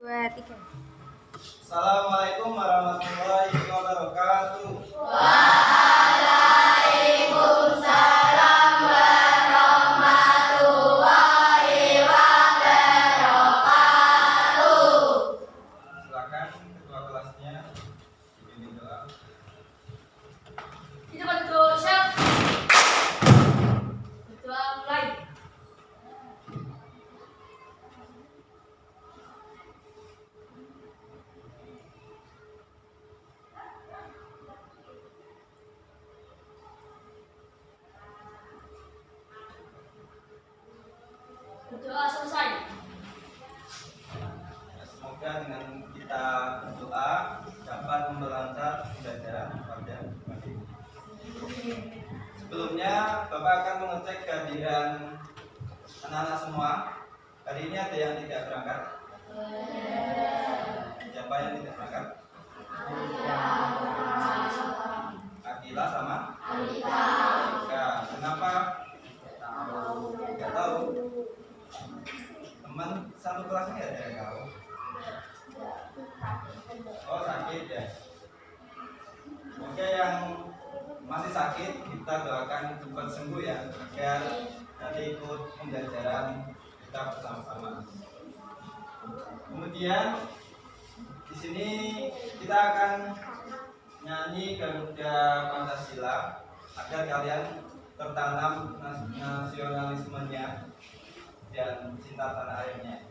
Dua, tiga. Assalamualaikum warahmatullahi wabarakatuh. Waalaikumsalam warahmatullahi wabarakatuh. Silakan ketua kelasnya dipimpin doa. Itu betul, Chef. Ketua mulai. Berdoa selesai. Semoga dengan kita berdoa dapat memperlancar pembelajaran pada pagi ini. Sebelumnya Bapak akan mengecek kehadiran anak-anak semua. Hari ini ada yang tidak berangkat? Siapa yang tidak berangkat? Akila sama? Alika. Kenapa? Tidak tahu. Teman satu kelasnya nggak ada yang tahu. Oh, sakit ya. Oke, yang masih sakit kita doakan cepat sembuh ya, agar nanti ikut pembelajaran kita bersama-sama. Kemudian di sini kita akan nyanyi Garuda Pancasila agar kalian tertanam nasionalismenya dan cinta tanah airnya.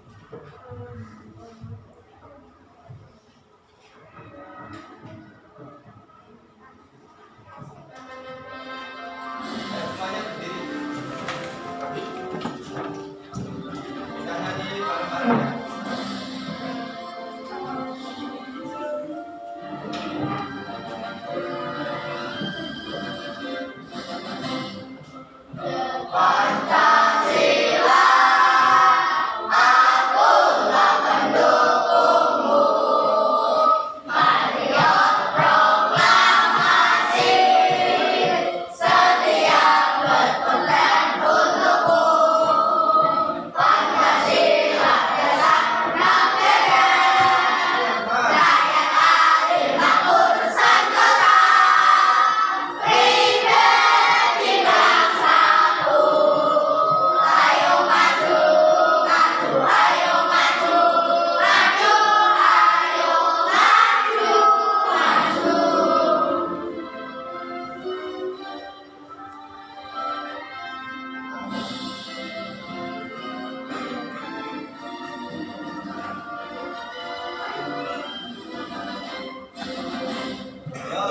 Semuanya berdiri. Kita nyanyi bareng-bareng ya. Pancasila, akulah pendukungmu. Patriot proklamasi, setia berkorban untukmu. Pancasila dasar negara, rakyat adil makmur sentosa. Ribet tidak satu, ayo maju, maju, ayo maju, maju, ayo maju, maju. Yo,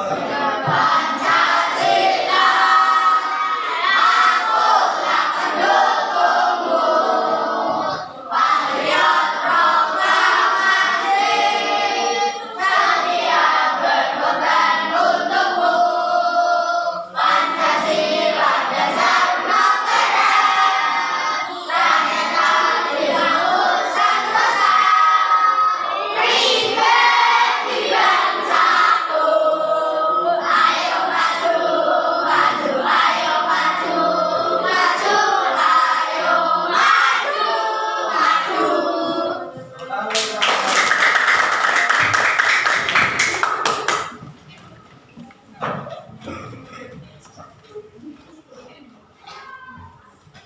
Pancasila, akulah pendukungmu. Patriot proklamasi, setia berkorban untukmu. Pancasila dasar negara, rakyat adil makmur sentosa. Ribet tidak satu, ayo maju, maju, ayo maju, maju, ayo maju, maju.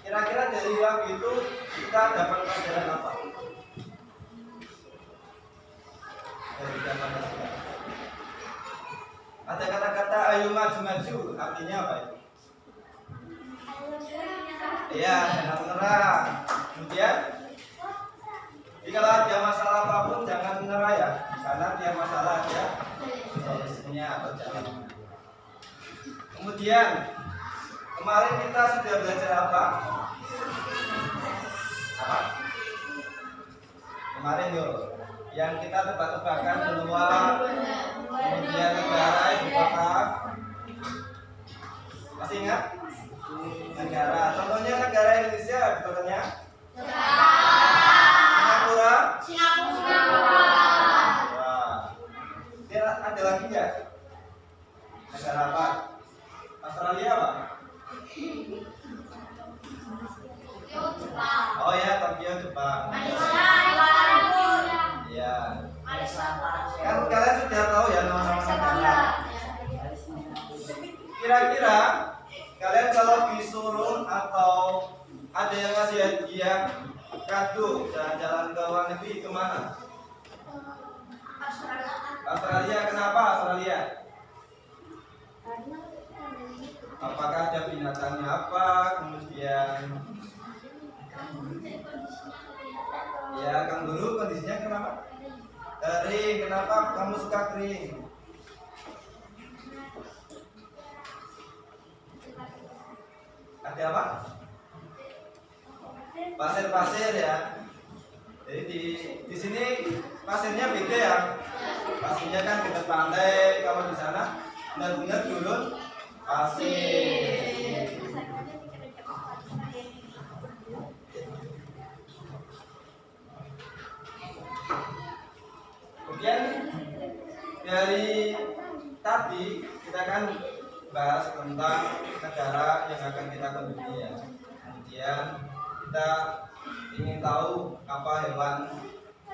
kira-kira dari lagu itu kita dapat pelajaran apa? Dari Pancasila. Ada kata-kata ayo maju-maju, artinya apa itu? Iya, jangan menyerah. Kemudian, jika ada masalah apapun jangan menyerah ya, karena tiap masalah ada solusinya atau jalannya. Kemudian, kemarin kita sudah belajar apa? Apa? Kemarin yuk, yang kita tebak-tebakan benua, kemudian negara ibu kota. Masih ingat? Negara. Contohnya negara Indonesia, ibu kotanya? Singapura. Singapura. Wah. Dia ada lagi nggak? Negara apa? Australia apa? Jepang. Oh ya, Tokyo Jepang. Malaysia. Ya. Kira-kira kalian kalau disuruh atau ada yang ngasih hadiah kado jalan-jalan ke luar negeri kemana? Australia. Kenapa Australia? Apakah ada binatangnya apa? Kemudian ya kanguru kondisinya kenapa? Kering. Kenapa kamu suka kering? Ada apa? Pasir-pasir ya. Jadi di sini pasirnya beda ya. Pasirnya kan dekat pantai. Kalau di sana benar-benar gurun pasir. Kemudian dari tadi kita kan bahas tentang negara yang akan kita kunjungi ya. Kemudian kita ingin tahu apa hewan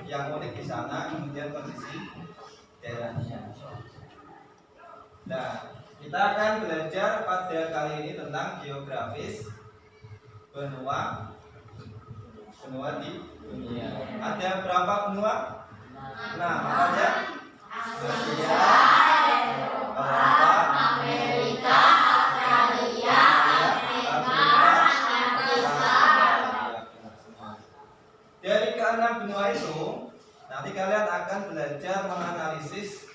yang unik di sana, kemudian kondisi daerahnya. Nah, kita akan belajar pada kali ini tentang geografis benua di dunia. Ada berapa benua? Nah, apa aja? Asia, Eropa, Amerika, Australia, dari keenam benua itu, nanti kalian akan belajar menganalisis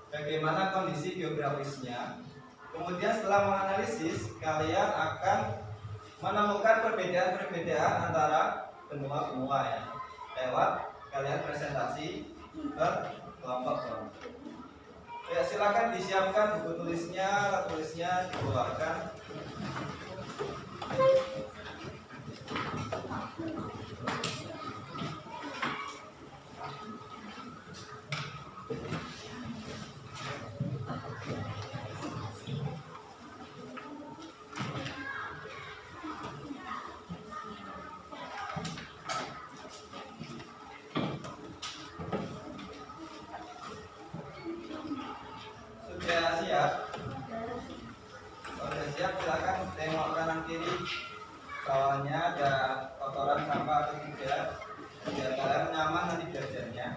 bagaimana kondisi geografisnya. Kemudian setelah menganalisis, kalian akan menemukan perbedaan-perbedaan antara benua-benua ya, lewat kalian presentasi berkelompok-kelompok. Ya, silakan disiapkan buku tulisnya, alat tulisnya dikeluarkan. Sudah siap? Sudah siap, silakan tengok kanan kiri. Bawahnya ada kotoran sampah atau tidak, biar kalian nyaman nanti belajarnya.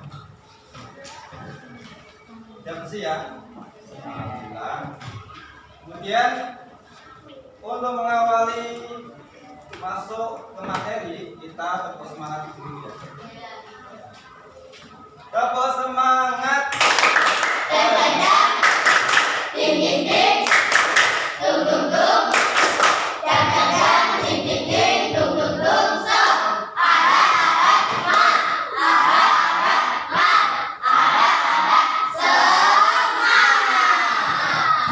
Sudah bersih ya? Alhamdulillah. Kemudian untuk mengawali masuk ke materi, kita tepuk semangat dulu ya. Tepuk semangat. Ding ding ding, tung tung tung, jang jang jang, ding ding ding, tung tung tung, so. Arak arak semangat.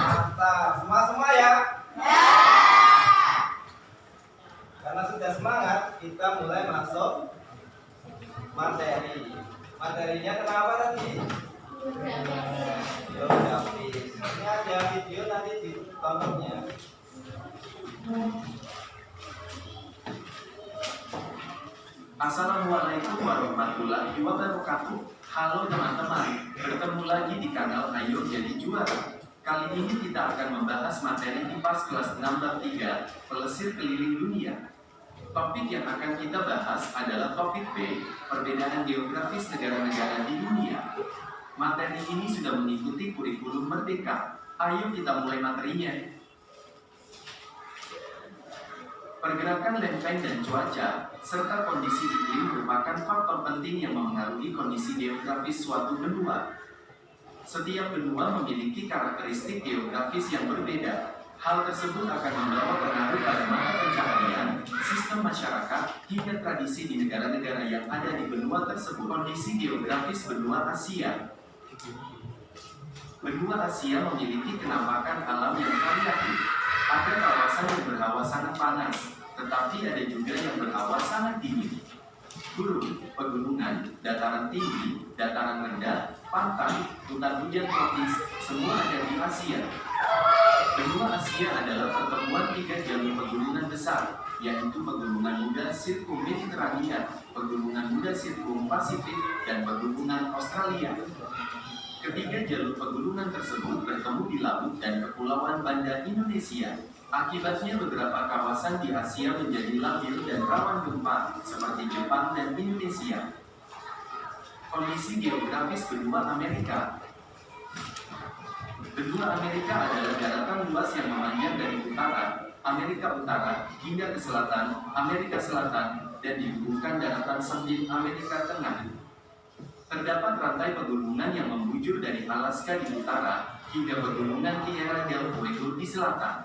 Mantap, semua ya. Karena sudah semangat, kita mulai masuk materi. Materinya kenapa tadi? Geografis. Ini ada video nanti ditontonnya. Assalamualaikum warahmatullahi wabarakatuh. Halo teman-teman, bertemu lagi di kanal Ayo Jadi Juara. Kali ini kita akan membahas materi IPAS kelas 6 bab 3, Pelesir Keliling Dunia. Topik yang akan kita bahas adalah topik B, perbedaan geografis negara-negara di dunia. Materi ini sudah mengikuti kurikulum Merdeka. Ayo kita mulai materinya. Pergerakan lempeng dan cuaca, serta kondisi iklim merupakan faktor penting yang memengaruhi kondisi geografis suatu benua. Setiap benua memiliki karakteristik geografis yang berbeda. Hal tersebut akan membawa pengaruh pada mata pencaharian, sistem masyarakat, hingga tradisi di negara-negara yang ada di benua tersebut. Kondisi geografis benua Asia. Benua Asia memiliki kenampakan alam yang variatif. Ada kawasan yang berhawa sangat panas, tetapi ada juga yang berhawa sangat dingin. Gurun, pegunungan, dataran tinggi, dataran rendah, pantai, hutan hujan tropis, semua ada di Asia. Benua Asia adalah pertemuan tiga jalur pegunungan besar, yaitu pegunungan muda Sirkum-Mediterania, pegunungan muda Sirkum-Pasifik, dan pegunungan Australia. Ketiga jalur pegunungan tersebut bertemu di laut dan kepulauan Banda Indonesia. Akibatnya beberapa kawasan di Asia menjadi labil dan rawan gempa, seperti Jepang dan Indonesia. Kondisi geografis benua Amerika. Benua Amerika adalah daratan luas yang memanjang dari utara, Amerika Utara, hingga ke selatan, Amerika Selatan, dan dihubungkan daratan sempit Amerika Tengah. Terdapat rantai pegunungan yang membujur dari Alaska di utara, hingga pegunungan Tierra del Fuego di selatan.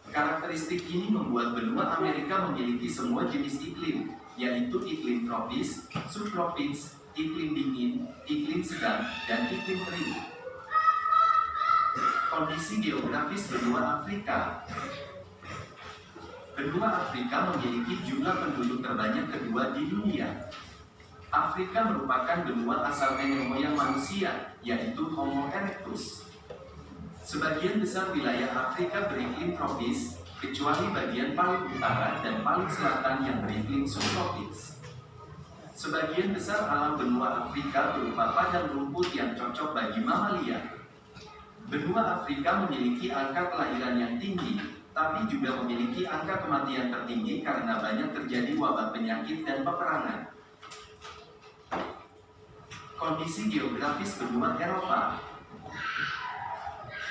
Karakteristik ini membuat benua Amerika memiliki semua jenis iklim, yaitu iklim tropis, subtropis, iklim dingin, iklim sedang, dan iklim kering. Kondisi geografis benua Afrika. Benua Afrika memiliki jumlah penduduk terbanyak kedua di dunia. Afrika merupakan benua asal nenek moyang manusia, yaitu Homo erectus. Sebagian besar wilayah Afrika beriklim tropis, kecuali bagian paling utara dan paling selatan yang beriklim subtropis. Sebagian besar alam benua Afrika berupa padang rumput yang cocok bagi mamalia. Benua Afrika memiliki angka kelahiran yang tinggi, tapi juga memiliki angka kematian tertinggi karena banyak terjadi wabah penyakit dan peperangan. Kondisi geografis benua Eropa.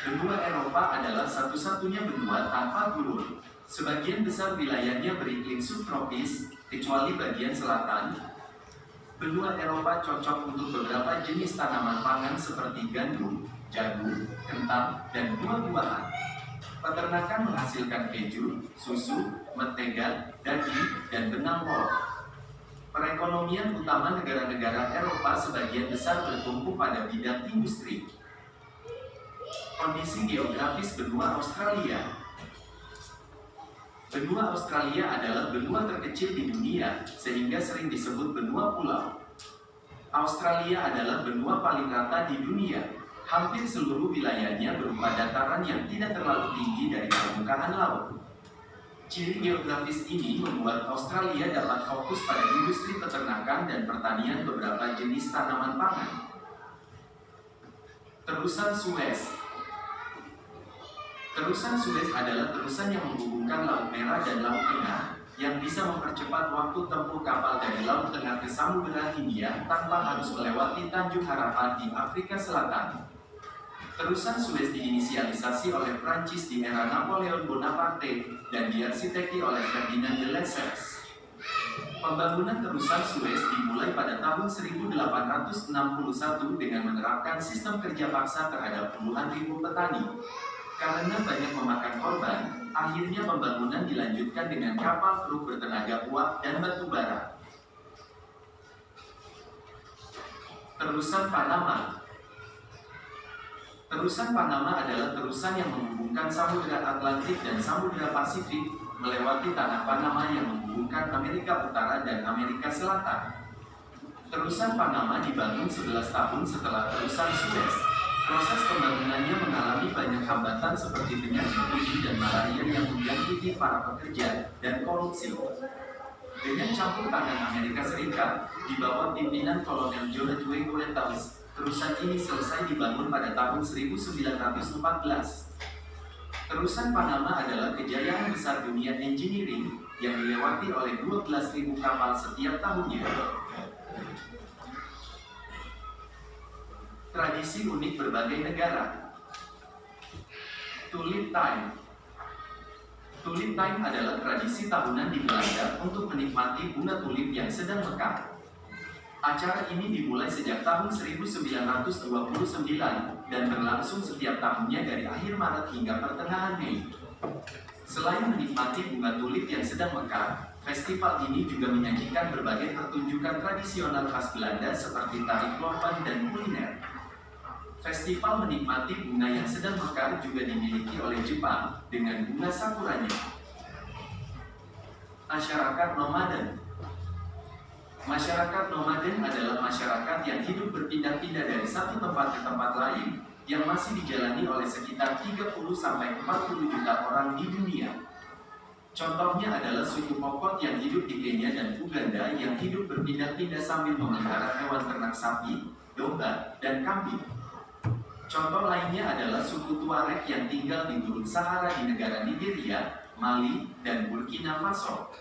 Benua Eropa adalah satu-satunya benua tanpa gurun. Sebagian besar wilayahnya beriklim subtropis, kecuali bagian selatan. Benua Eropa cocok untuk beberapa jenis tanaman pangan seperti gandum, jagung, kentang, dan buah-buahan. Peternakan menghasilkan keju, susu, mentega, daging, dan benang wol. Perekonomian utama negara-negara Eropa sebagian besar bertumpu pada bidang industri. Kondisi geografis benua Australia. Benua Australia adalah benua terkecil di dunia, sehingga sering disebut benua pulau. Australia adalah benua paling rata di dunia. Hampir seluruh wilayahnya berupa dataran yang tidak terlalu tinggi dari permukaan laut. Ciri geografis ini membuat Australia dapat fokus pada industri peternakan dan pertanian beberapa jenis tanaman pangan. Terusan Suez. Terusan Suez adalah terusan yang menghubungkan Laut Merah dan Laut Tengah, yang bisa mempercepat waktu tempuh kapal dari Laut Tengah ke Samudera Hindia tanpa harus melewati Tanjung Harapan di Afrika Selatan. Terusan Suez diinisialisasi oleh Prancis di era Napoleon Bonaparte dan diarsiteki oleh Ferdinand de Lesseps. Pembangunan terusan Suez dimulai pada tahun 1861 dengan menerapkan sistem kerja paksa terhadap puluhan ribu petani. Karena banyak memakan korban, akhirnya pembangunan dilanjutkan dengan kapal kru bertenaga uap dan batu bara. Terusan Panama. Terusan Panama adalah terusan yang menghubungkan Samudra Atlantik dan Samudra Pasifik melewati tanah Panama yang menghubungkan Amerika Utara dan Amerika Selatan. Terusan Panama dibangun 11 tahun setelah terusan Suez. Proses pembangunannya mengalami banyak hambatan seperti penyakit kulit dan malaria yang menjangkiti para pekerja dan korupsi. Dengan campur tangan Amerika Serikat, di bawah pimpinan Kolonel George W. Coletas, terusan ini selesai dibangun pada tahun 1914. Terusan Panama adalah kejayaan besar dunia engineering yang dilewati oleh 12.000 kapal setiap tahunnya. Tradisi unik berbagai negara. Tulip Time. Tulip Time adalah tradisi tahunan di Belanda untuk menikmati bunga tulip yang sedang mekar. Acara ini dimulai sejak tahun 1929 dan berlangsung setiap tahunnya dari akhir Maret hingga pertengahan Mei. Selain menikmati bunga tulip yang sedang mekar, festival ini juga menyajikan berbagai pertunjukan tradisional khas Belanda seperti tari lomban dan kuliner. Festival menikmati bunga yang sedang mekar juga dimiliki oleh Jepang dengan bunga sakuranya. Masyarakat nomaden. Masyarakat nomaden adalah masyarakat yang hidup berpindah-pindah dari satu tempat ke tempat lain yang masih dijalani oleh sekitar 30-40 juta orang di dunia. Contohnya adalah suku Pokot yang hidup di Kenya dan Uganda yang hidup berpindah-pindah sambil memelihara hewan ternak sapi, domba, dan kambing. Contoh lainnya adalah suku Tuareg yang tinggal di Gurun Sahara di negara Nigeria, Mali, dan Burkina Faso.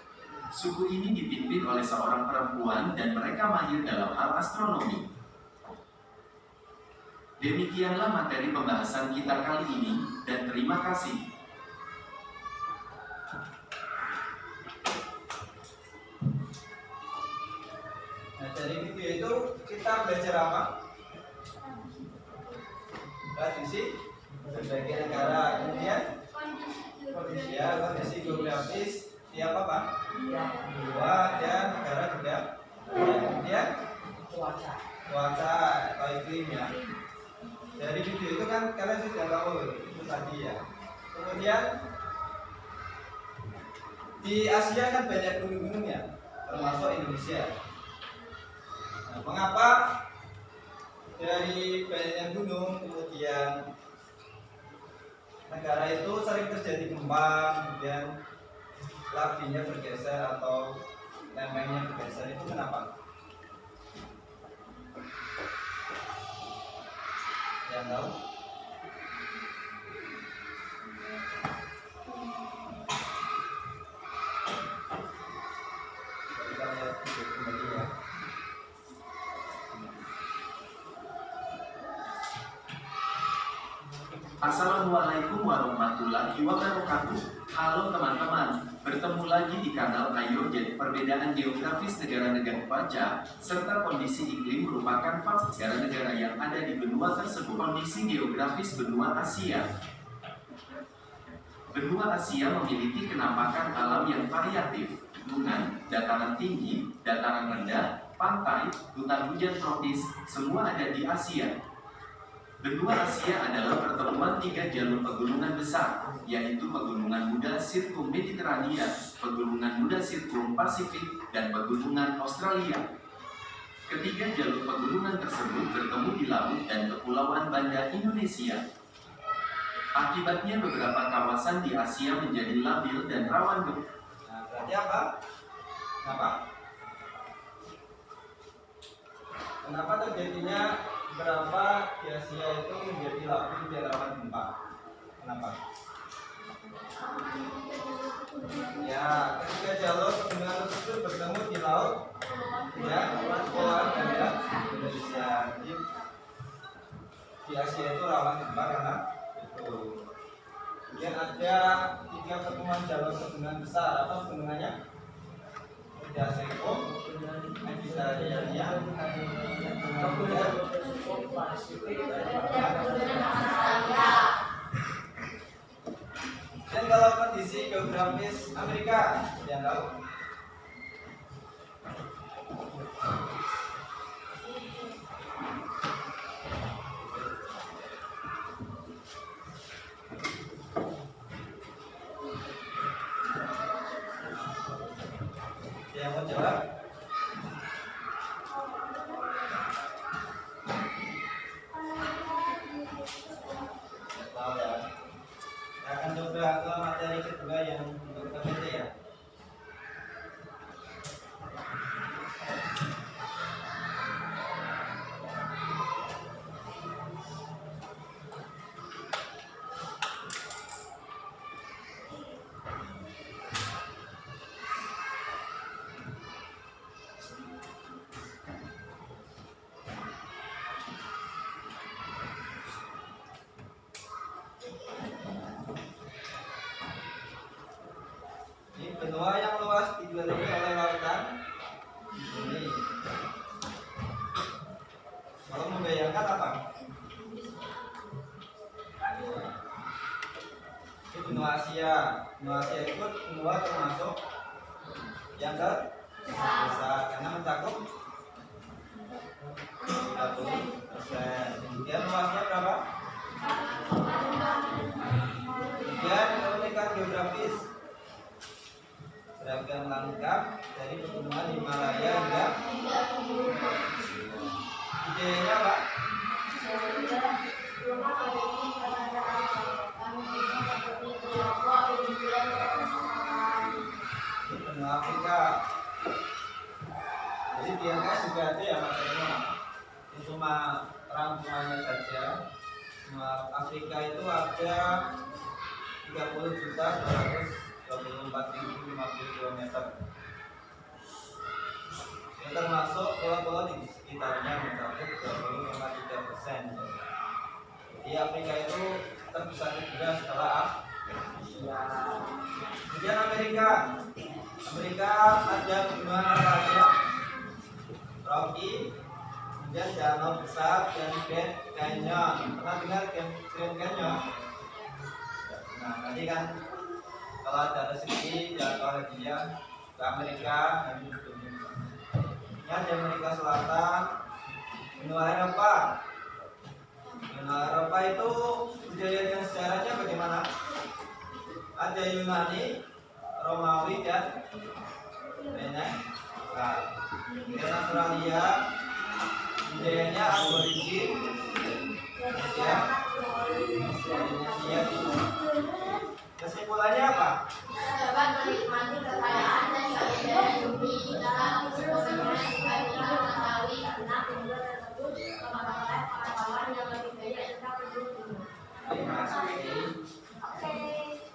Suku ini dipimpin oleh seorang perempuan dan mereka mahir dalam hal astronomi. Demikianlah materi pembahasan kita kali ini, dan terima kasih. Nah, dari video itu kita belajar apa? Tradisi berbagai negara, kemudian kondisi geografis tiap apa? Dua dan negara juga. Kemudian cuaca atau iklim ya. Dari video itu kan kalian sudah tahu itu tadi ya. Kemudian di Asia kan banyak gunung-gunung ya, termasuk Indonesia. Nah, mengapa dari banyaknya gunung kemudian negara itu sering terjadi gempa, kemudian lapinya bergeser atau lempengnya bergeser, itu kenapa? Yang tahu? Kita lihat video kembali ya. Assalamualaikum warahmatullahi wabarakatuh. Halo teman-teman, bertemu lagi di kanal Ayo Jadi. Perbedaan geografis negara-negara Paja serta kondisi iklim merupakan faktor negara-negara yang ada di benua tersebut. Kondisi geografis benua Asia. Benua Asia memiliki kenampakan alam yang variatif, gunung, dataran tinggi, dataran rendah, pantai, hutan hujan tropis, semua ada di Asia. Benua Asia adalah pertemuan tiga jalur pegunungan besar, yaitu Pegunungan Muda Sirkum Mediterania, Pegunungan Muda Sirkum Pasifik, dan Pegunungan Australia. Ketiga jalur pegunungan tersebut bertemu di laut dan kepulauan Banda Indonesia. Akibatnya beberapa kawasan di Asia menjadi labil dan rawan gempa. Nah, berarti apa? Kenapa terjadinya berapa di Asia itu menjadi labil dan rawan gempa? Kenapa? Ya, ketika jalur pegunungan tersebut bertemu di laut, ya, kepulauan Banda Indonesia. Jadi, di Asia itu rawan gempa karena itu. Kemudian ada tiga pertemuan jalur pegunungan besar. Apa pegunungannya? Muda Sirkum Mediterania, kemudian dan kalau kondisi geografis Amerika, yang tahu? Yang mau jawab? Tahu ya. Saya akan coba ke materi kedua yang untuk PPT ya. Ini benua yang luas dikelilingi oleh lautan. Ini. Kalau membayangkan apa? Ini benua Asia. Benua Asia itu benua termasuk yang terbesar karena mencakup 30%. Kemudian luasnya berapa? Kemudian keunikan geografis beragam lengkap dari pegunungan Himalaya hingga idenya apa? Ini benua Afrika. Jadi di MTS juga ada ya materinya. Ini cuma rangkumannya saja. Afrika itu ada 30.224.050 km. Ini termasuk pulau-pulau di sekitarnya mencapai 20,3%. Jadi Afrika itu terbesar kedua setelah Asia. Kemudian Amerika ada pegunungan apa aja? Rocky, kemudian danau besar dan Grand Canyon. Pernah dengar Grand Canyon? Nah, nanti kan kalau ada rezeki jalan dia ke Amerika nanti berkunjung. Ini ada Amerika Selatan, benua Eropa. Benua Eropa itu budaya dan sejarahnya bagaimana? Ada Yunani, Romawi dan Renaissance. Dan Australia budayanya aborigin, ya. Kesimpulannya apa? Dapat menikmati kekayaan dan keindahan bumi dalam semuanya sehingga mengetahui karena benda tersebut oleh pengetahuan yang lebih banyak tentang penduduk. Terima kasih.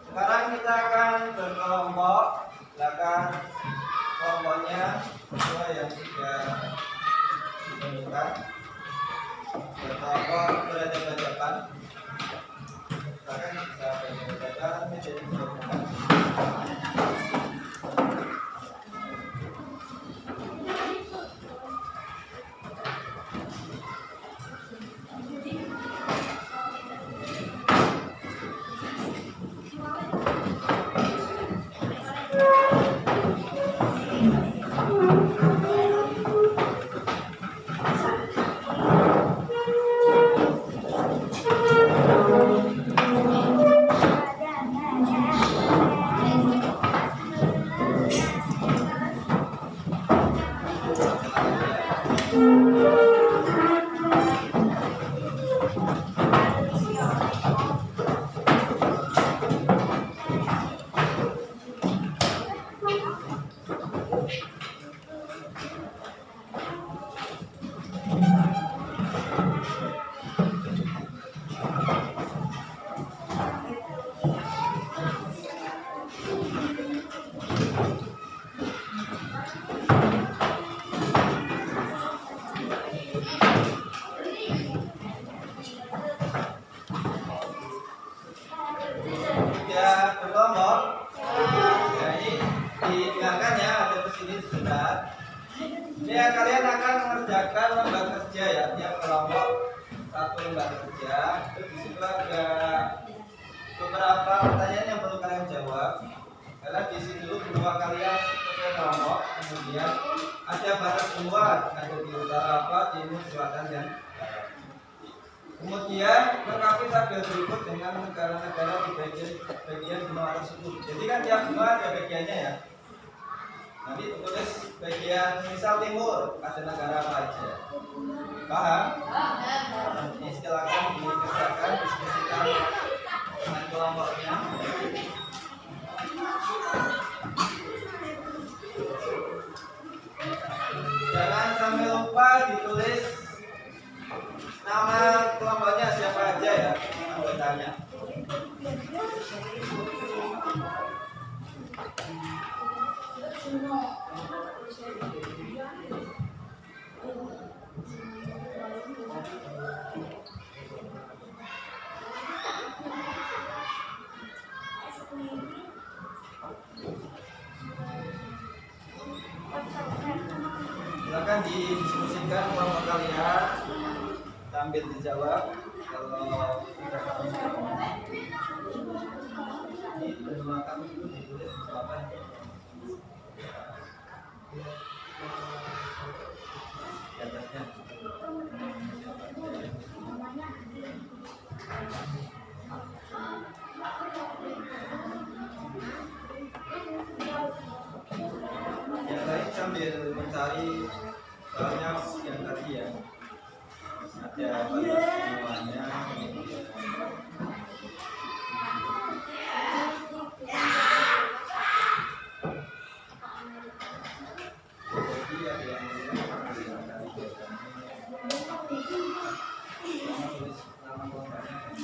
Sekarang kita akan berkelompok. Silakan kelompoknya semua yang sudah ditemukan. Berkelompok berhadapan-hadapan. Silakan bisa berhadapan-hadapan menjadi kelompok. Ya, kalian akan mengerjakan lembar kerja ya, tiap kelompok satu lembar kerja. Terus di situ ada beberapa pertanyaan yang perlu kalian jawab. Kalian isi dulu benua kalian sesuai kelompok. Kemudian ada batas benua, ada di utara apa, timur, selatan dan barat. Kemudian lengkapi tabel berikut dengan negara-negara di bagian benua tersebut. Jadi kan tiap benua ada bagiannya ya. Nanti tulis bagian misal timur ada negara apa aja. Paham? Ini silakan dikerjakan, diskusikan dengan kelompoknya. Jangan sampai lupa ditulis nama kelompoknya siapa aja ya anggotanya. Silakan didiskusikan kelompok kalian sambil dijawab. Kalau tidak ini benua kami itu ditulis jawaban. Di atasnya. Yang lain sambil mencari soalnya yang tadi ya ada batas semuanya. Jadi ada yang tulis nama kelompoknya.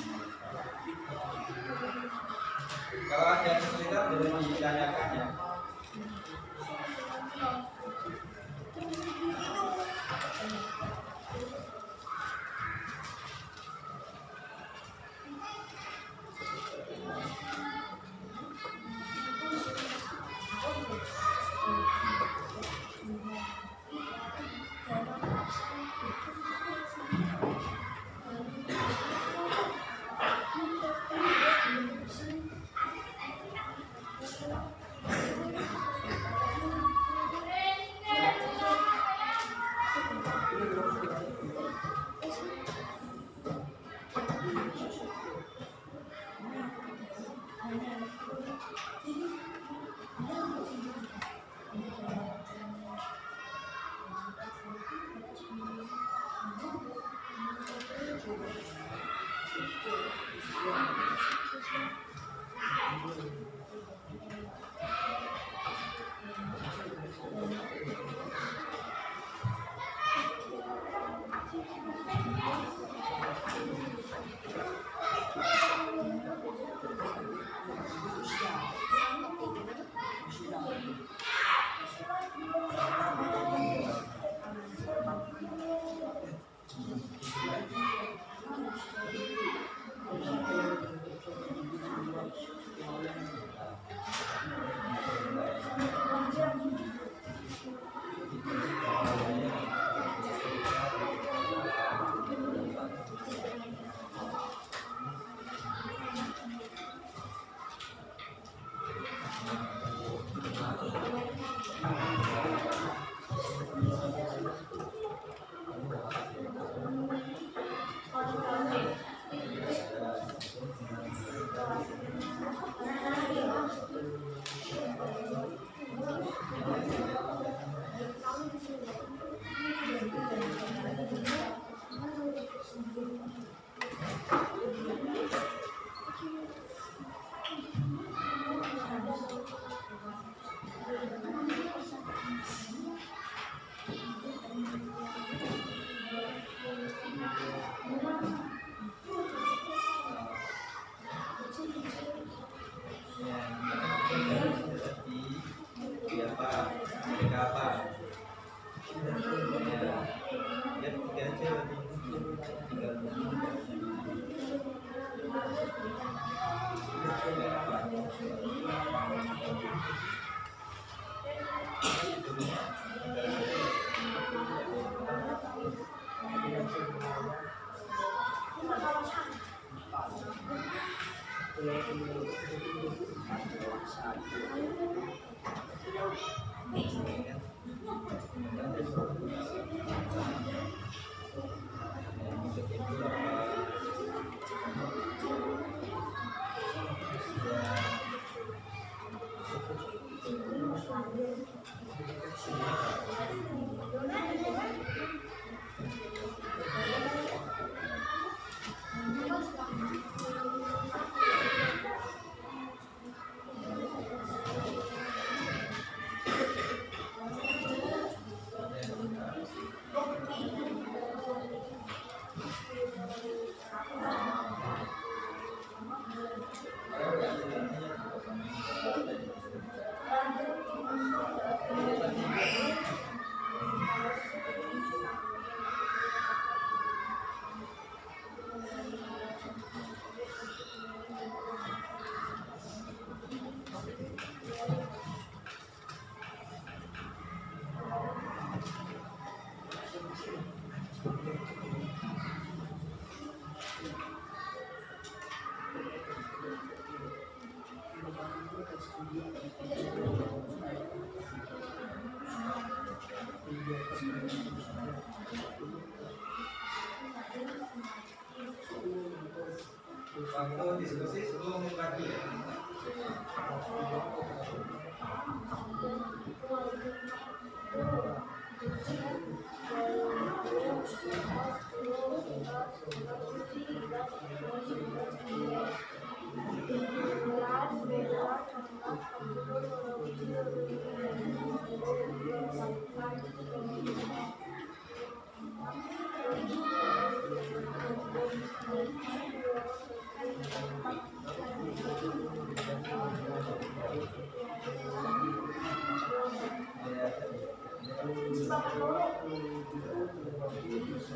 Waktu diskusi 10 menit lagi ya.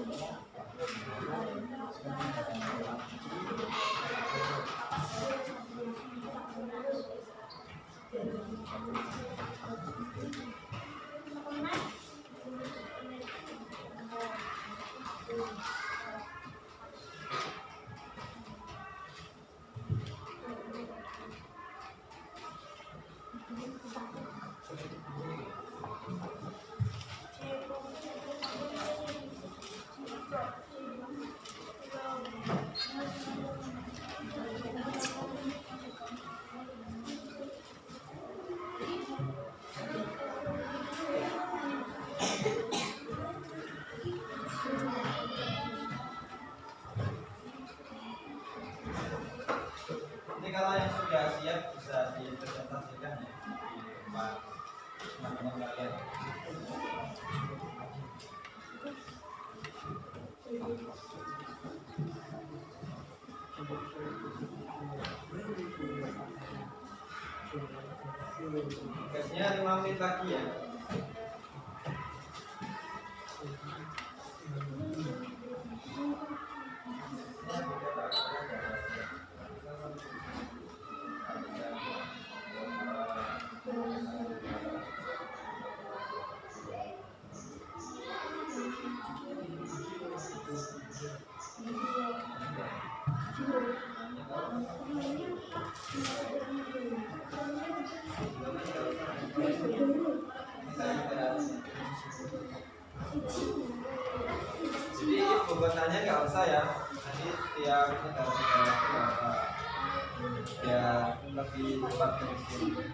Ya. kalau yang sudah siap bisa dipresentasikan ya di depan teman-teman kalian. Gasnya 5 menit lagi ya. Jadi bebannya nggak usah ya, nanti tiap negara berapa ya lebih cepat mungkin.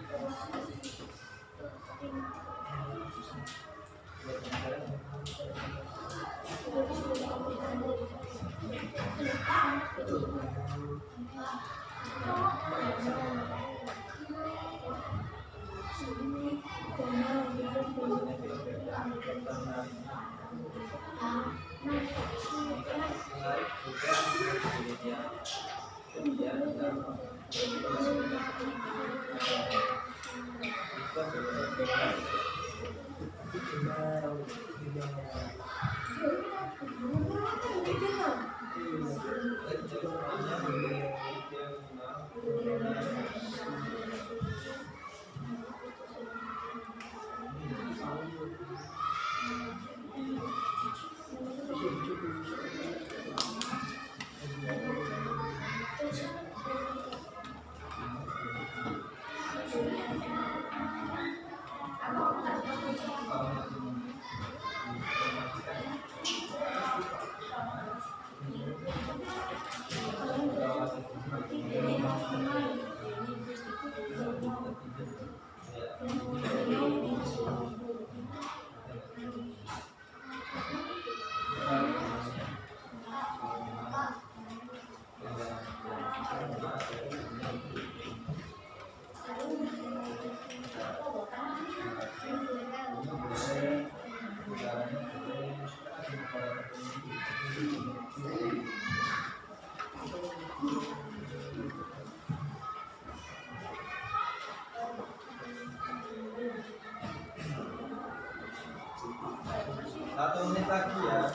Satu menit lagi ya.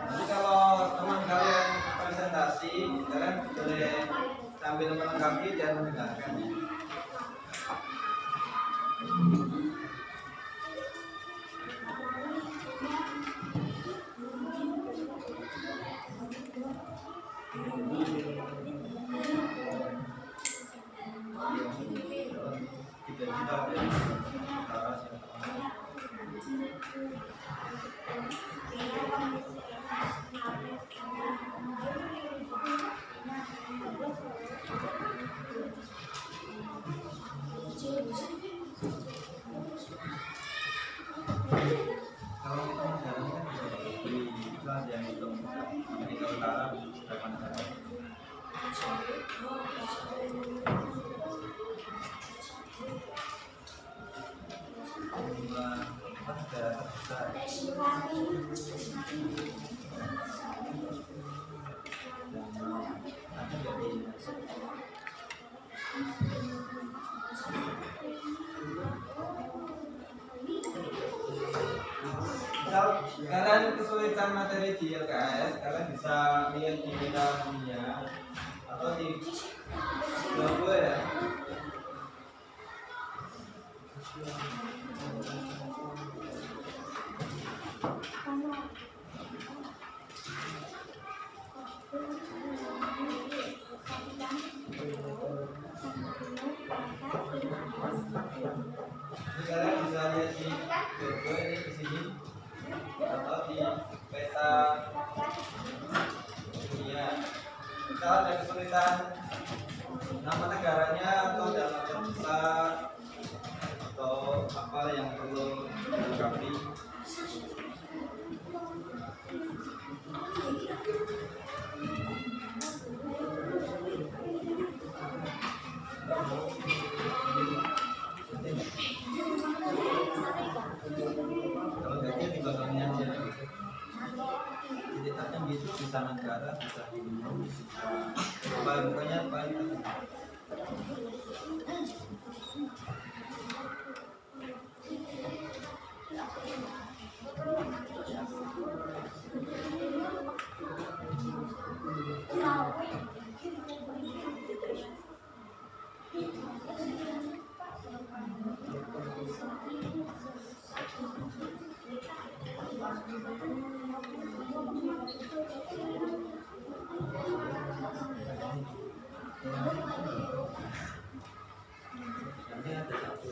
Jadi kalau teman kalian presentasi, kalian boleh sambil melengkapi dan mendengarkan. Kalau kita menjalankan di Islam yang itu Amerika Utara berapa negara? Negara terbesar. Nanti jadi misal kalian kesulitan materi di LKS, kalian bisa lihat di Wikipedia atau di blog ya. Dua ini di sini atau di peta dunia. Kita ada kesulitan nama negaranya atau dalam besar atau apa yang perlu dilengkapi. Kalau gajah di belakangnya aja. Titiknya gitu, bisa negara, bisa gunung, bisa pokoknya paling. Nanti ada satu.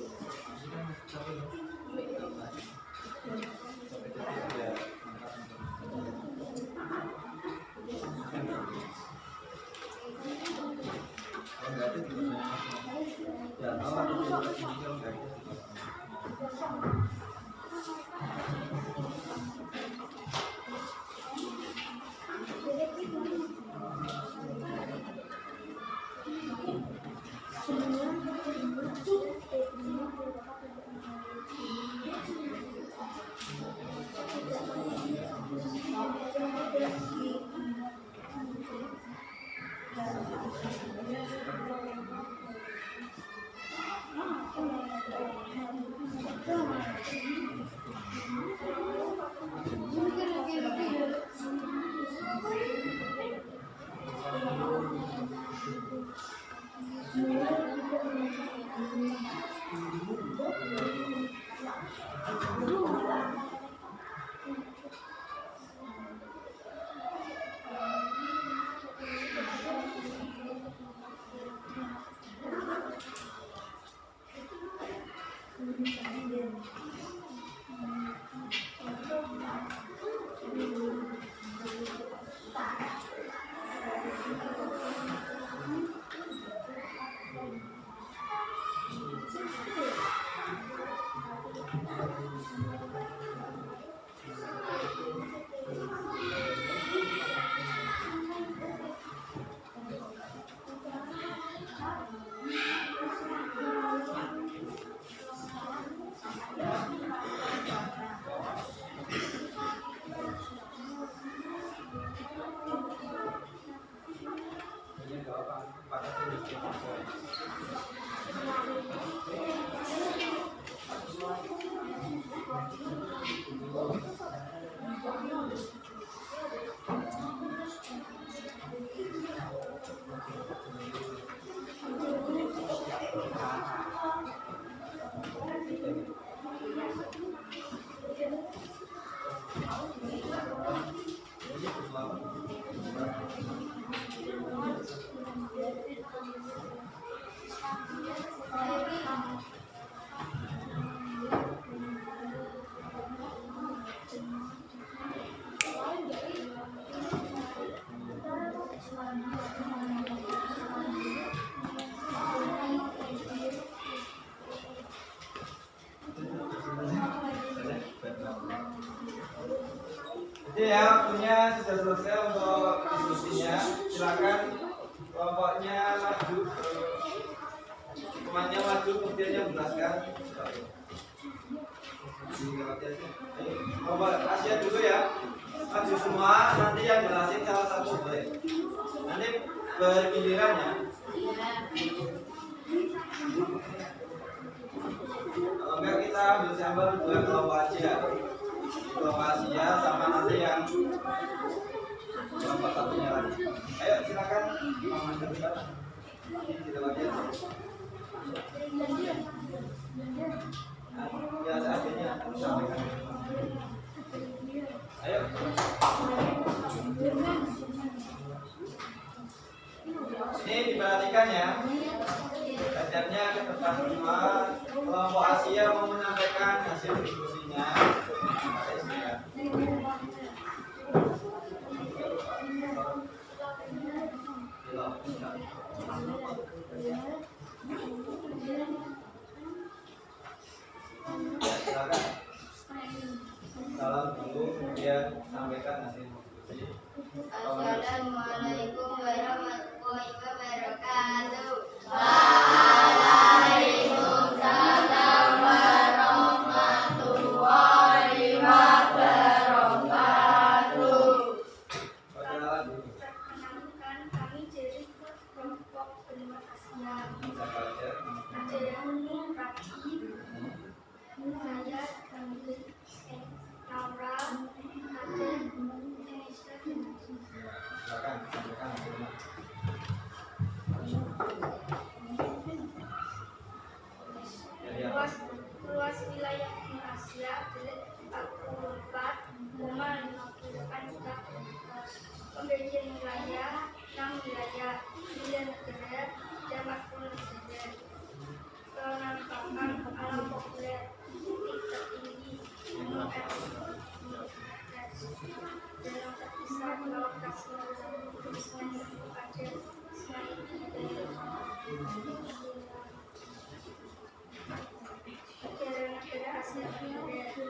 Jadi ya, waktunya sudah selesai untuk diskusinya. Silakan kelompoknya maju, temannya maju, kemudian yang menjelaskan. Kelompok Asia dulu ya, maju semua. Nanti yang jelasin salah satu boleh. Nanti bergiliran ya. Kalau enggak kita ambil sampel dua kelompok aja. Kelompok Asia sama nanti yang kelompok satunya lagi. Ayo silakan Mama dekat. Ya saatnya sampaikan. Ayo. Ini diperhatikan ya. Kajiannya ke depan semua. Kelompok Asia mau menyampaikan hasil diskusinya. selanjutnya Malaysia. Silakan. Salam dulu, kemudian sampaikan hasil diskusi. Assalamualaikum warahmatullahi wabarakatuh. Waalaikumsalam warahmatullahi wabarakatuh. Perkenalan dulu. Perkenalkan, kami dari kelompok benua Asia. Siapa aja? Ada yang Rakib, Nuraya, Ramli, Naura, ada Indonesia. Silakan sampaikan hasilnya. Jadi apa? Luas wilayah benua Asia adalah 44,58 juta kilometer. Pembagian wilayah 6 wilayah, 9 negara, dan 40 negara. Penampakan alam populer, titik tertinggi Gunung Everest, dan yang terpisah di laut Kasmir, Sungai pada Sungai negara-negara Asia Tenggara, Indonesia,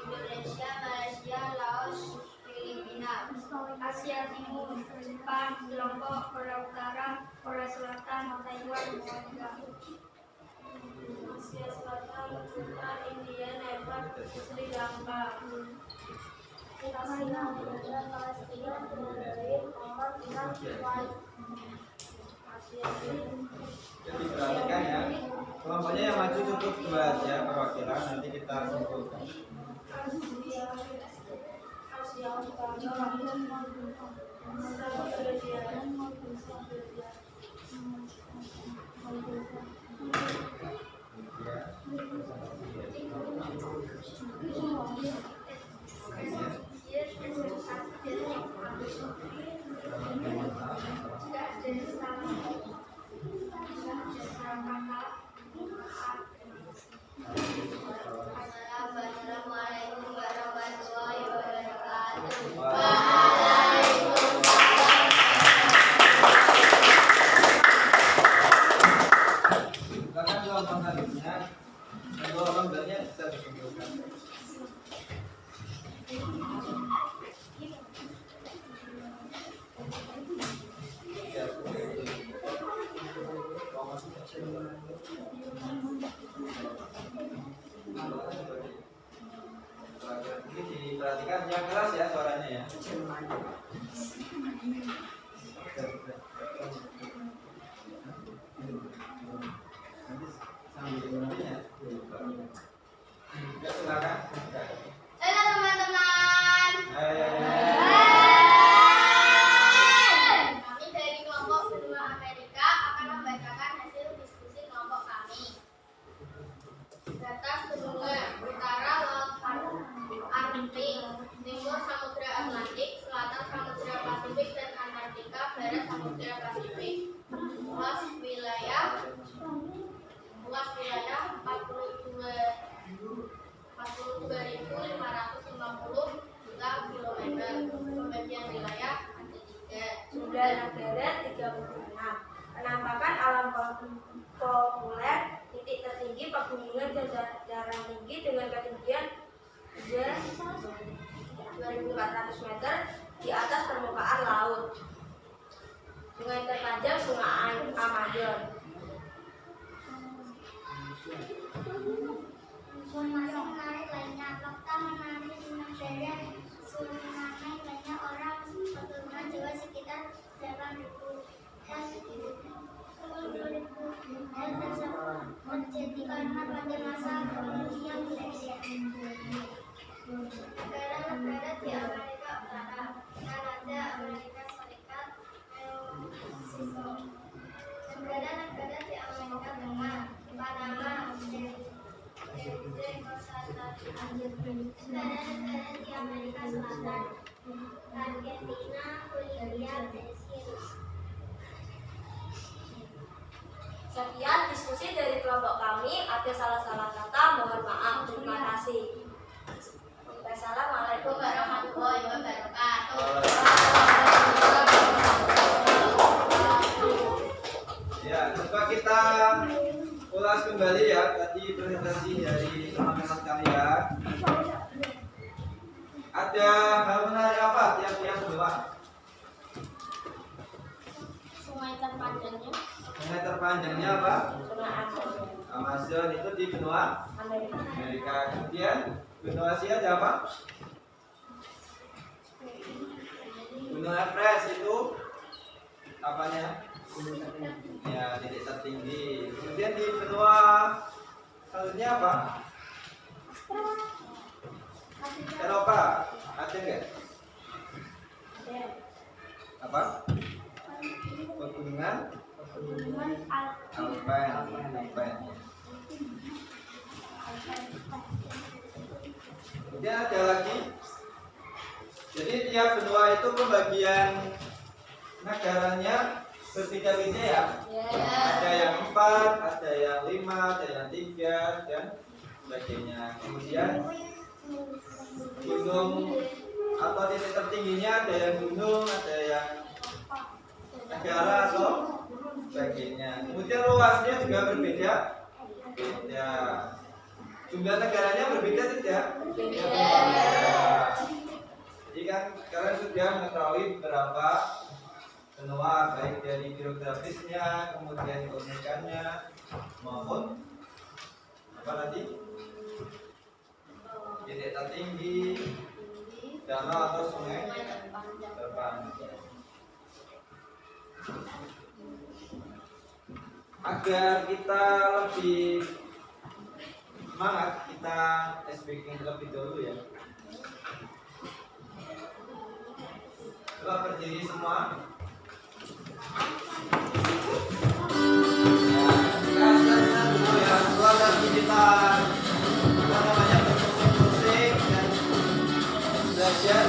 Indonesia, Malaysia, Laos, Filipina. Asia Timur, Jepang, Tiongkok, Korea Utara, Korea Selatan, Taiwan, Mongolia. Asia Selatan, Jepang, India, Nepal, Sri Lanka. Asia Tenggara, Palestina, Bahrain, Oman, Iran, Kuwait. Asia Timur. Jadi perhatikan ya, kelompoknya yang maju cukup 2 aja perwakilan, nanti kita simpulkan. Asia Utara, Assalamualaikum warahmatullahi wabarakatuh. Silakan kelompok selanjutnya, kedua lembarnya bisa dikumpulkan. Ya, ini diperhatikan yang keras ya suaranya ya. Ya, silakan. Halo teman-teman. Kami dari kelompok benua Amerika akan membacakan hasil diskusi kelompok kami. Batas benua utara Laut Arktik, timur Samudra Atlantik, selatan Samudra Pasifik dan Antartika, barat Samudra Pasifik. Luas wilayah 42.550 juta kilometer. Pembagian wilayah ada 3. Jumlah negara 36. Penampakan alam populer, titik tertinggi pegunungan dan dataran tinggi dengan ketinggian 2.400 meter di atas permukaan laut. Sungai terpanjang Sungai Amazon. Informasi menarik lainnya, fakta menarik negara tsunami banyak orang keturunan Jawa sekitar 8.000 dan tersebut terjadi karena pada masa kolonial Belanda. Negara-negara di Amerika Utara, Kanada, Amerika Serikat, Meksiko. Negara-negara di Amerika Tengah, Panama, negara-negara di Amerika Selatan, Argentina, Bolivia, Brasil. Sekian diskusi dari kelompok kami. Ada salah-salah kata, mohon maaf. Terima kasih. Wassalamualaikum warahmatullahi wabarakatuh. Ya, coba kita ulas kembali ya tadi presentasi dari teman-teman kalian. Ada hal menarik apa tiap-tiap berdua? Sungai terpanjangnya Sungai terpanjangnya apa? Sungai Amazon. Amazon itu di benua Amerika. Kemudian benua Asia ada apa? Gunung Everest itu apanya? Ya, titik tertinggi. Kemudian di benua selanjutnya apa? Eropa. Ada nggak? Apa? Pegunungan Alpen. Kemudian ada lagi. Jadi tiap benua itu pembagian negaranya berbeda-beda ya. Ada yang 4, ada yang 5, ada yang 3 dan sebagainya. Kemudian gunung atau titik tertingginya ada yang gunung, ada yang negara atau sebagainya. Kemudian luasnya juga berbeda. Ya. Jumlah negaranya berbeda tidak? Berbeda. Jadi kan kalian sudah mengetahui beberapa benua baik dari geografisnya, kemudian keunikannya maupun apa tadi? Titik tertinggi, danau atau sungai terpanjang. Agar kita lebih semangat, kita speaking terlebih dahulu ya. Coba berdiri semua. Ya, kita dulu ya. Setelah tadi kita bermusik-musik dan belajar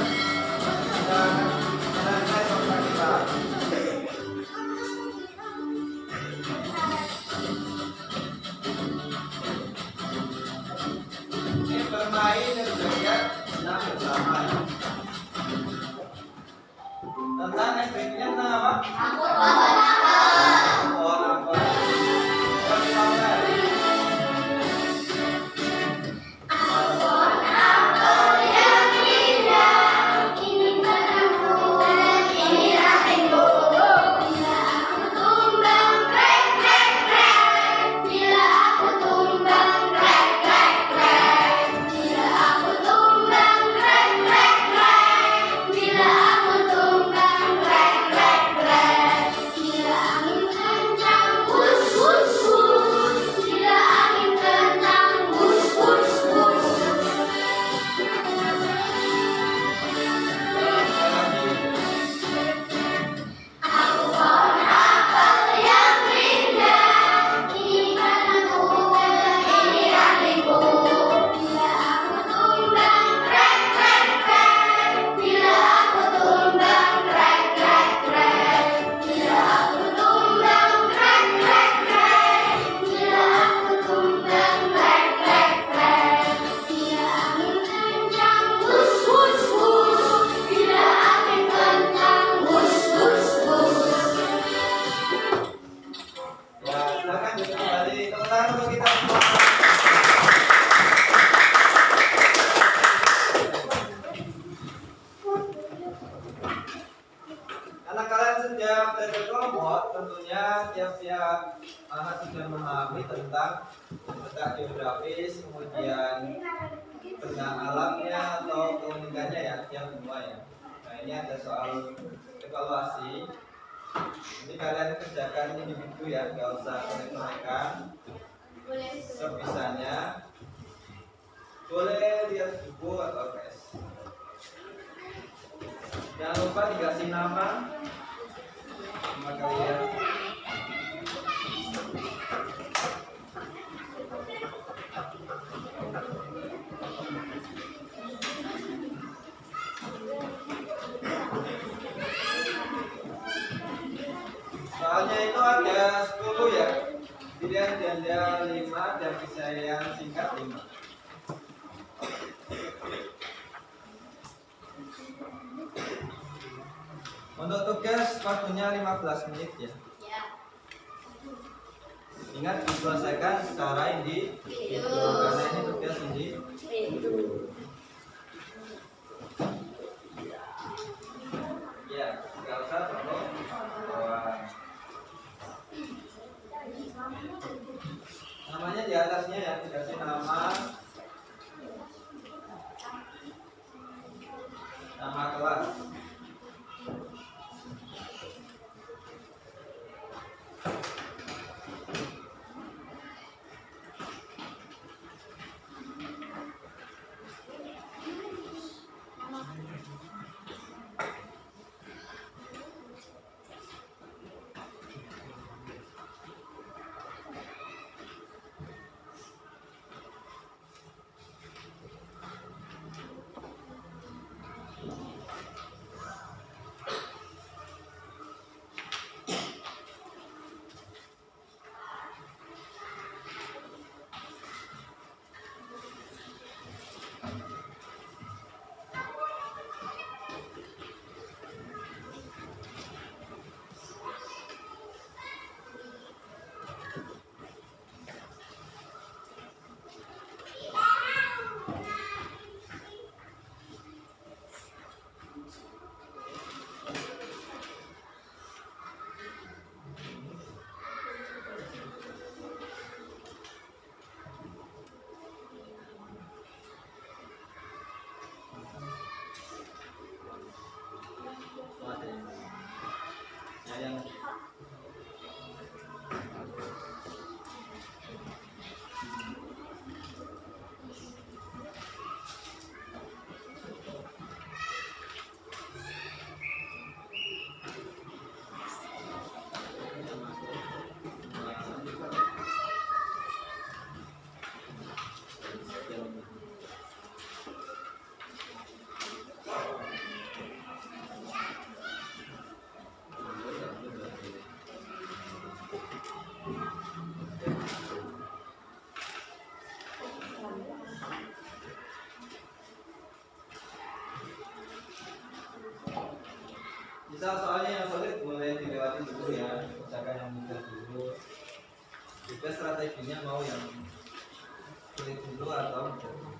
dan mengenai topik kita. Ini bermain dan belajar senang bersama ya. Tentang SPK-nya tentang apa? Karena kalian sudah belajar kelompok, tentunya tiap-tiap anak sudah memahami tentang letak geografis, kemudian benda alamnya atau keunikannya ya, tiap benua ya. Nah ini ada soal evaluasi. Jadi kalian kerjakan individu ya, nggak usah konek-konekan. Sebisanya boleh lihat buku atau tes. Jangan lupa dikasih nama kalian. Soalnya itu ada 10 ya. kemudian dia 5 dan penyelesaian singkat 5. Untuk tugas waktunya 15 menit ya. Ya. Ingat diselesaikan secara individu karena ini tugas individu. Ya, nggak usah perlu bawah. Namanya di atasnya ya, dikasih nama kelas. Ya, yang misal soalnya yang sulit mulai dilewati dulu ya, kerjakan yang mudah dulu. Juga strateginya mau yang sulit dulu atau mudah dulu.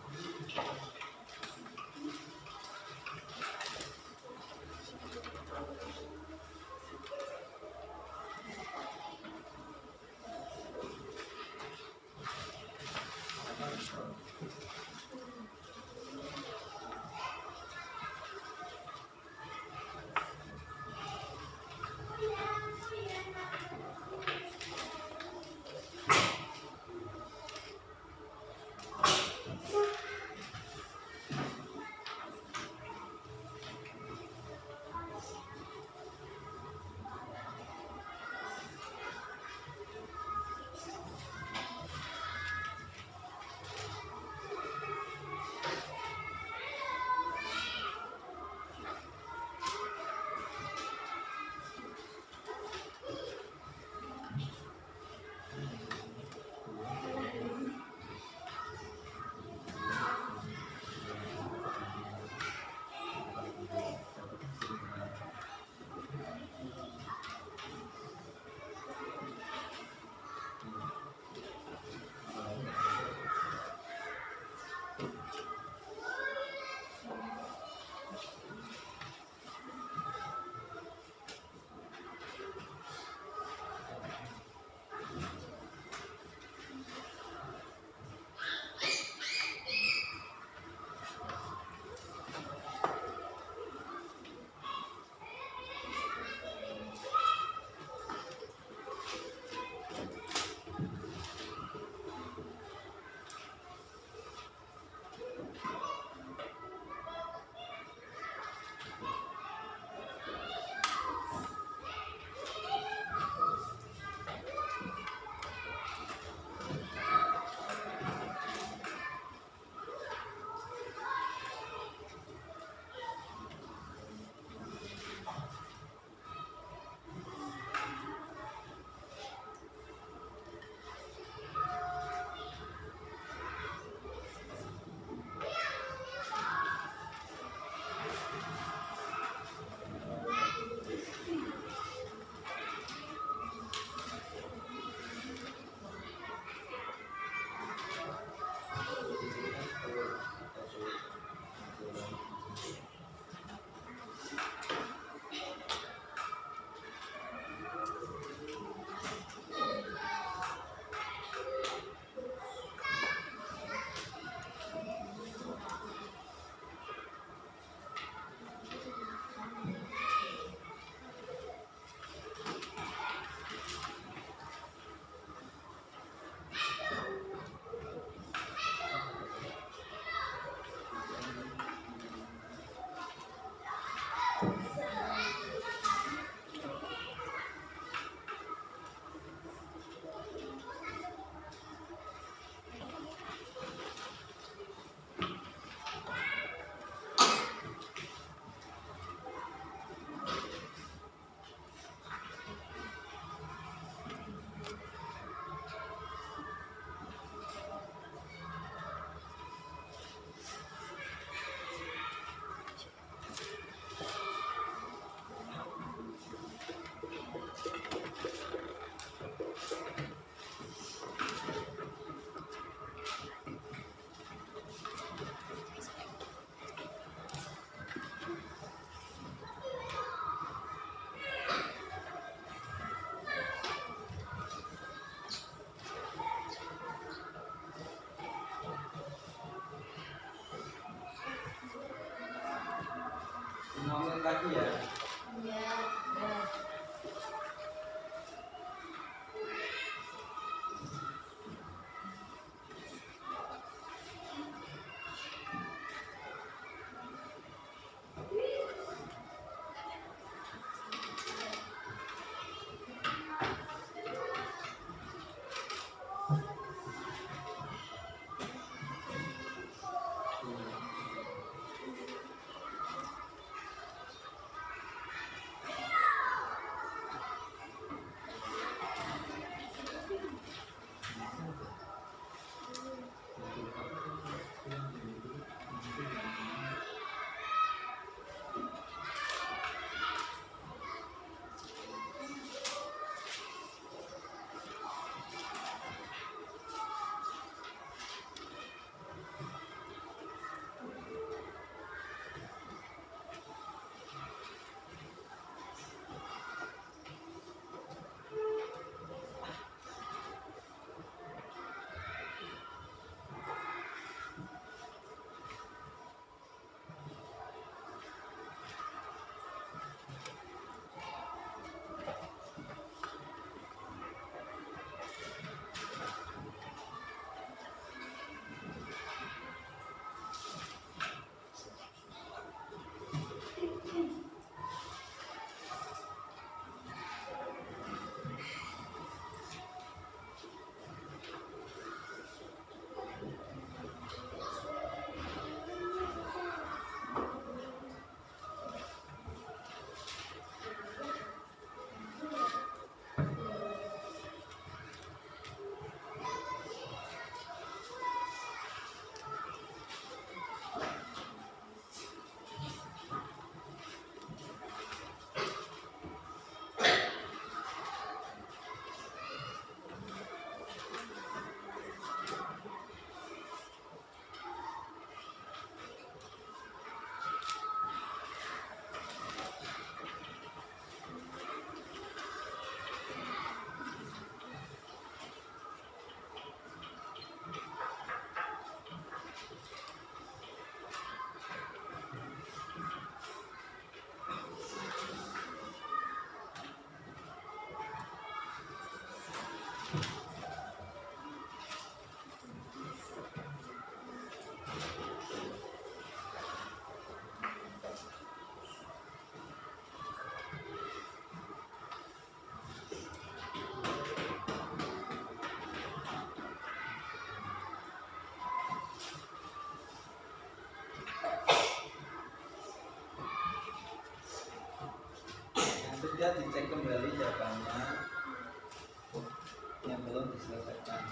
lagi ya. Ya. Sudah dicek kembali jawabannya yang belum diselesaikan.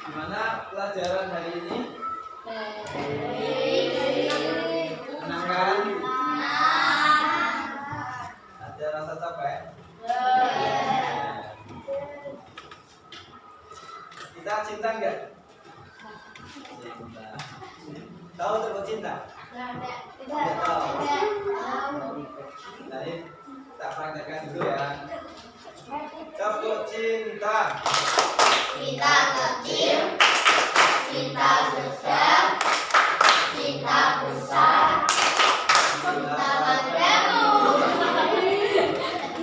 Gimana pelajaran hari ini? Senang kan? Ada rasa capek? Kita cinta enggak? Cinta. Tahu tentang cinta? Tidak tahu. Jadi kita praktekkan dulu ya. Tepuk cinta. Cinta kecil, cinta besar, cinta besar, cinta padamu.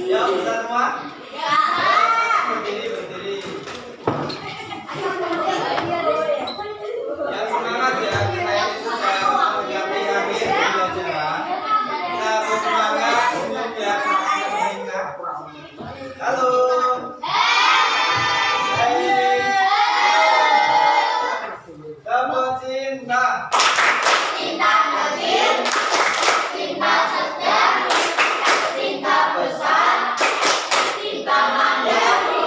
Ya besar semua? Ya. Berdiri, berdiri. Yang semangat ya, kita ini sudah mendekati akhir pembelajaran. Kita harus semangat, senyum ya, mengingat. Halo. Tepuk cinta. Cinta kecil, cinta sedang, cinta besar, cinta padamu.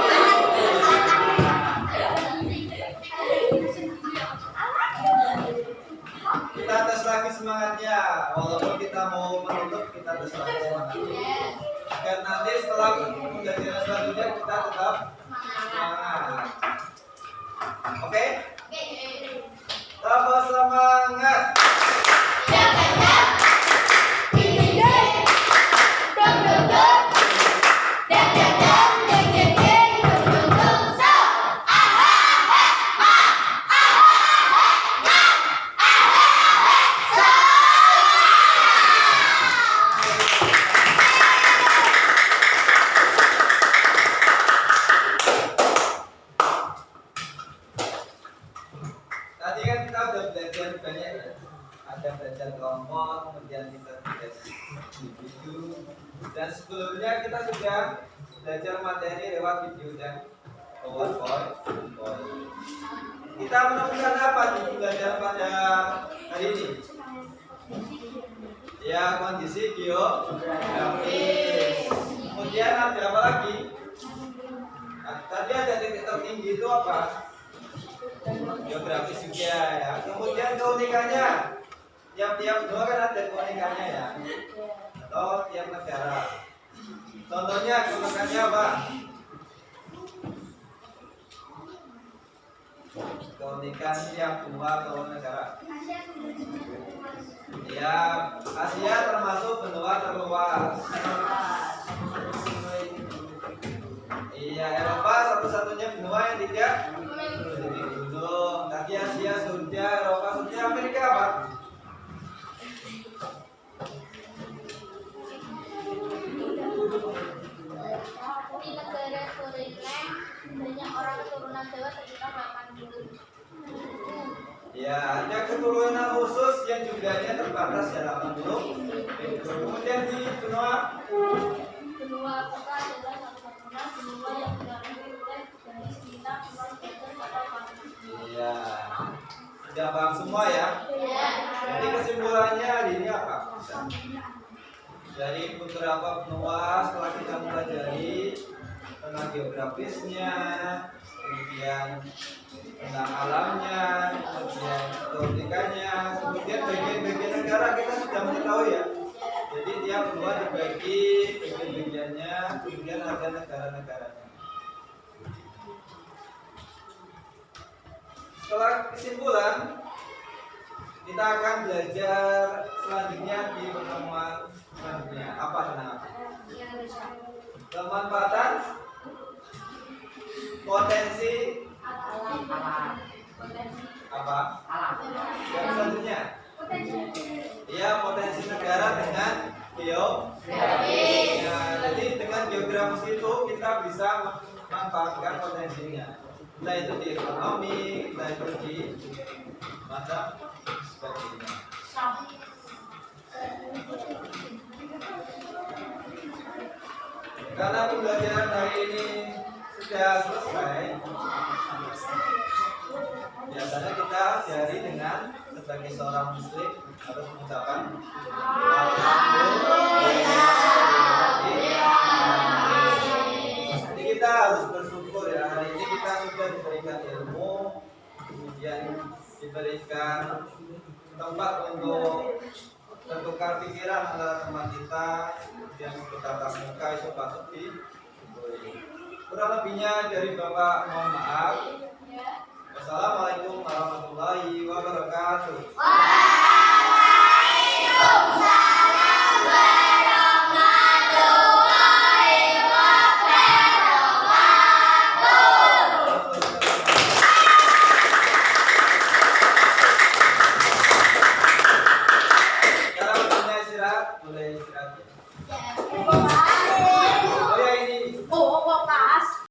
Kita tes lagi semangatnya. Walaupun kita mau menutup, kita tes lagi semangatnya. Dan nanti setelah pembelajaran selanjutnya kita tetap semangat. Oke? Tambah semangat. Tadi kan kita udah belajar banyak ya. Ada belajar kelompok, kemudian kita belajar individu, dan sebelumnya kita sudah belajar materi lewat video dan PowerPoint. Kita menemukan apa di belajar pada hari ini? Ya, kondisi geografis. Kemudian ada apa lagi? Nah, tadi ada titik tertinggi itu apa? Geografis juga ya. Kemudian keunikannya, tiap-tiap benua kan ada keunikannya ya, atau tiap negara. Contohnya keunikannya apa? Keunikan tiap benua atau negara. Ya, Asia termasuk benua terluas. Iya, Eropa satu-satunya benua yang tidak memiliki gunung. Tadi Asia sudah, Eropa sudah, Amerika apa? Di negara Suriname banyak orang keturunan Jawa sekitar 80. Ya, ada keturunan khusus yang jumlahnya terbatas ya 80. Kemudian di benua Afrika adalah satu-satunya benua yang dilalui oleh dari sekitar 2 meter atau paling. Iya. Sudah paham semua ya? Jadi kesimpulannya hari ini apa? Dari beberapa benua setelah kita mempelajari tentang geografisnya, kemudian tentang alamnya, kemudian geografikanya, kemudian bagian-bagian negara kita sudah mengetahui ya. Jadi tiap benua dibagi bagian-bagiannya, kemudian ada negara-negaranya. Setelah kesimpulan, kita akan belajar selanjutnya di pertemuan selanjutnya. Apa tenang? Pemanfaatan potensi apa? Yang selanjutnya? Ya, potensi negara dengan geografis. Nah, jadi dengan geografis itu kita bisa memanfaatkan potensinya. Entah itu di ekonomi, entah itu di macam sebagainya. Karena pembelajaran hari ini sudah selesai, biasanya kita diari dengan sebagai seorang muslim harus mengucapkan jadi kita harus bersyukur ya, hari ini kita sudah diberikan ilmu, kemudian diberikan tempat untuk bertukar pikiran antara teman kita, kemudian bertatap muka itu patut disyukuri. Kurang lebihnya dari Bapak mohon maaf. Wassalamualaikum warahmatullahi wabarakatuh. Waalaikumsalam warahmatullahi wabarakatuh. Sekarang waktunya istirahat, boleh istirahat. Ya.